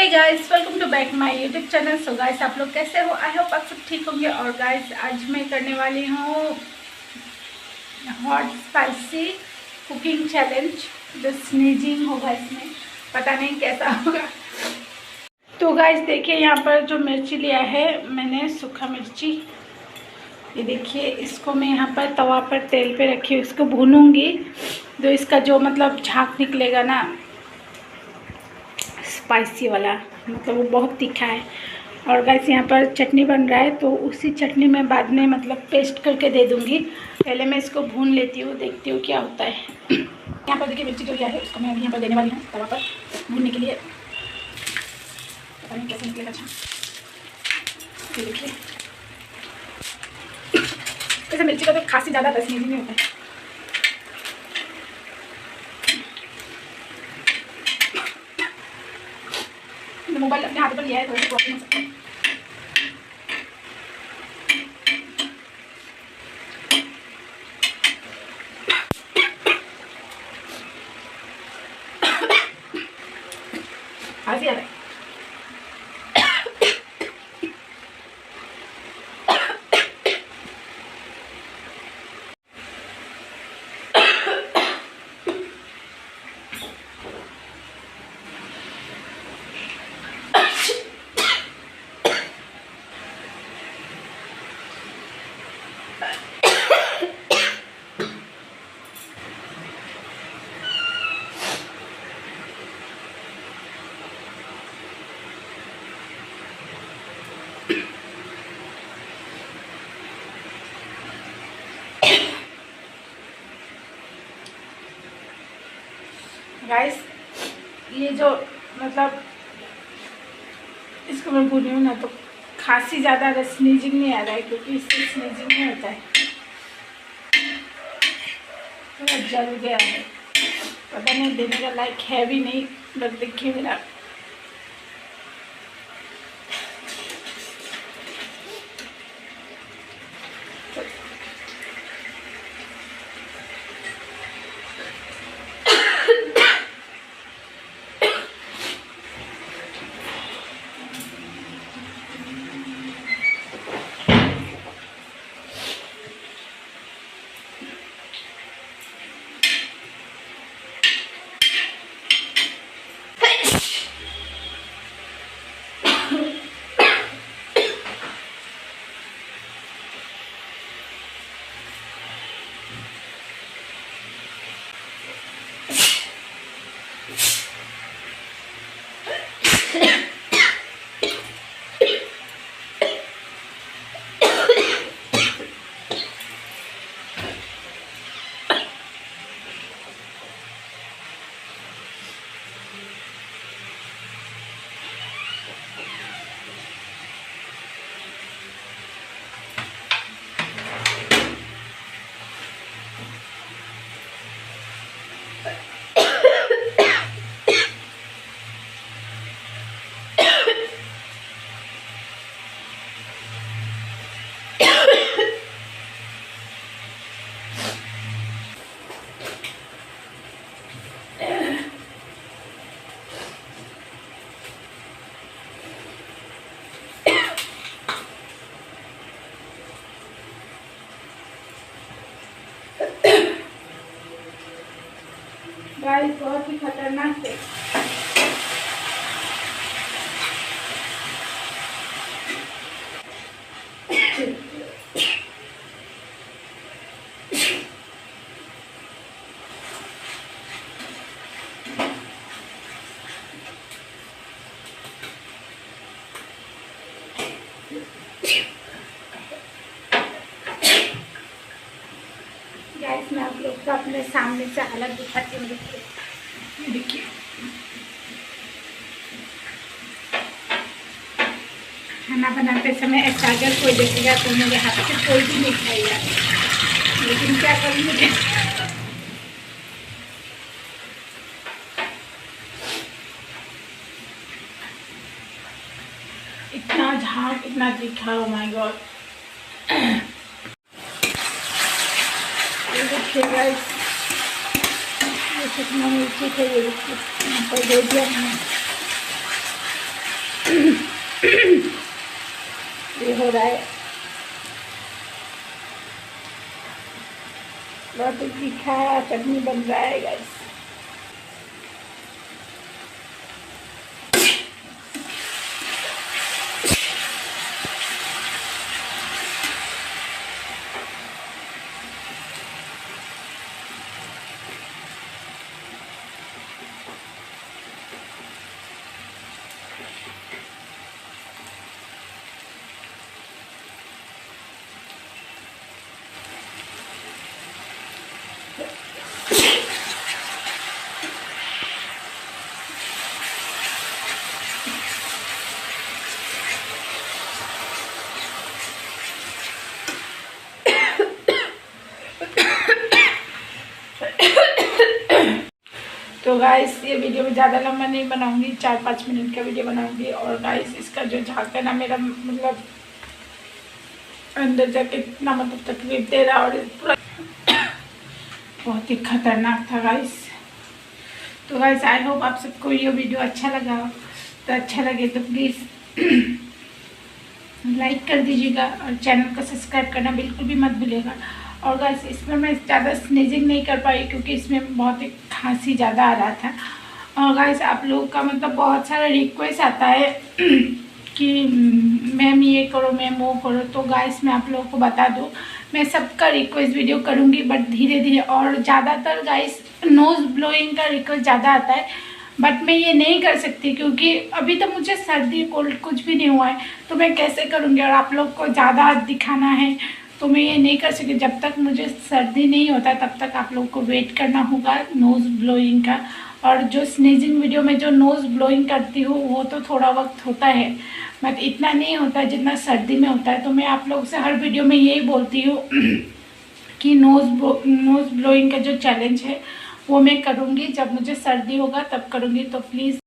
Hey guys, welcome to back my YouTube channel. So guys, आप लोग कैसे हो? आई होप आप सब ठीक होंगे। और गाइस, आज मैं करने वाली हूँ हॉट स्पाइसी कुकिंग चैलेंज। जो स्नीजिंग होगा इसमें, पता नहीं कैसा होगा। तो गाइस देखिए, यहाँ पर जो मिर्ची लिया है मैंने, सूखा मिर्ची, ये देखिए। इसको मैं यहाँ पर तवा पर तेल पे रखी हूँ, इसको भूनूंगी। तो इसका जो मतलब झाग निकलेगा ना, स्पाइसी वाला, मतलब वो बहुत तीखा है। और गाइस यहाँ पर चटनी बन रहा है, तो उसी चटनी में बाद में मतलब पेस्ट करके दे दूँगी। पहले मैं इसको भून लेती हूँ, देखती हूँ क्या होता है। यहाँ पर देखिए, मिर्ची जो लिया है उसको मैं अभी यहाँ पर देने वाली हूँ तवा पर भूनने के लिए। पता नहीं कैसे निकलेगा। अच्छा, ये देखिए। वैसे मिर्ची का तो खासी ज़्यादा रसनीजी नहीं होता है। मोबाइल अपने हाथ पर लिया है, थोड़ी सी प्रॉब्लम हो सकती है। खांसी आ रहा है। गाइस, ये जो मतलब इसको मैं भूनी हूँ ना, तो खांसी ज़्यादा स्नीजिंग नहीं आ रहा है, क्योंकि इससे स्नीजिंग नहीं होता है। थोड़ा जल गया है, पता नहीं देने का लायक है भी नहीं। बस देखिए मेरा गाइस बहुत ही खतरनाक है। गाइस, मैं आप लोग को अपने सामने से अलग दिखाती हूँ। देखिए, खाना बनाते समय ऐसा अगर कोई देखेगा तो मेरे हाथ से कोई भी नहीं खाएगा, लेकिन क्या करूँ मुझे। इतना झाग, इतना तीखा, ओ माय गॉड। ये देखिए गाइस, ये कितना मिर्ची थे, ये देखिए यहाँ पर दे दिया मैंने। हो रहा है। बहुत तीखा चटनी बन रहा है गाइस। तो गाइस ये वीडियो में ज़्यादा लंबा नहीं बनाऊंगी, 4-5 मिनट का वीडियो बनाऊंगी। और गाइस इसका जो झाकन है मेरा मतलब अंदर जाके इतना मतलब तकलीफ दे रहा और पूरा बहुत ही खतरनाक था गाइस। तो गाइस आई होप आप सबको ये वीडियो अच्छा लगा हो। तो अच्छा लगे तो प्लीज़ लाइक कर दीजिएगा और चैनल को सब्सक्राइब करना बिल्कुल भी मत भूलिएगा। और गाइस इसमें मैं ज़्यादा स्नीजिंग नहीं कर पाई क्योंकि इसमें बहुत ही खांसी ज़्यादा आ रहा था। और गाइस आप लोगों का मतलब बहुत सारा रिक्वेस्ट आता है कि मैम ये करो, मैम वो करो। तो गाइस मैं आप लोगों को बता दूँ, मैं सबका रिक्वेस्ट वीडियो करूँगी बट धीरे धीरे। और ज़्यादातर गाइस नोज़ ब्लोइंग का रिक्वेस्ट ज़्यादा आता है बट मैं ये नहीं कर सकती क्योंकि अभी तो मुझे सर्दी कोल्ड कुछ भी नहीं हुआ है। तो मैं कैसे करूँगी? और आप लोग को ज़्यादा दिखाना है तो मैं ये नहीं कर सकती। जब तक मुझे सर्दी नहीं होता तब तक आप लोग को वेट करना होगा नोज़ ब्लोइंग का। और जो स्नीजिंग वीडियो में जो नोज़ ब्लोइंग करती हूँ वो तो थोड़ा वक्त होता है बट इतना नहीं होता जितना सर्दी में होता है। तो मैं आप लोग से हर वीडियो में यही बोलती हूँ कि नोज़ ब्लोइंग का जो चैलेंज है वो मैं करूँगी, जब मुझे सर्दी होगा तब करूँगी। तो प्लीज़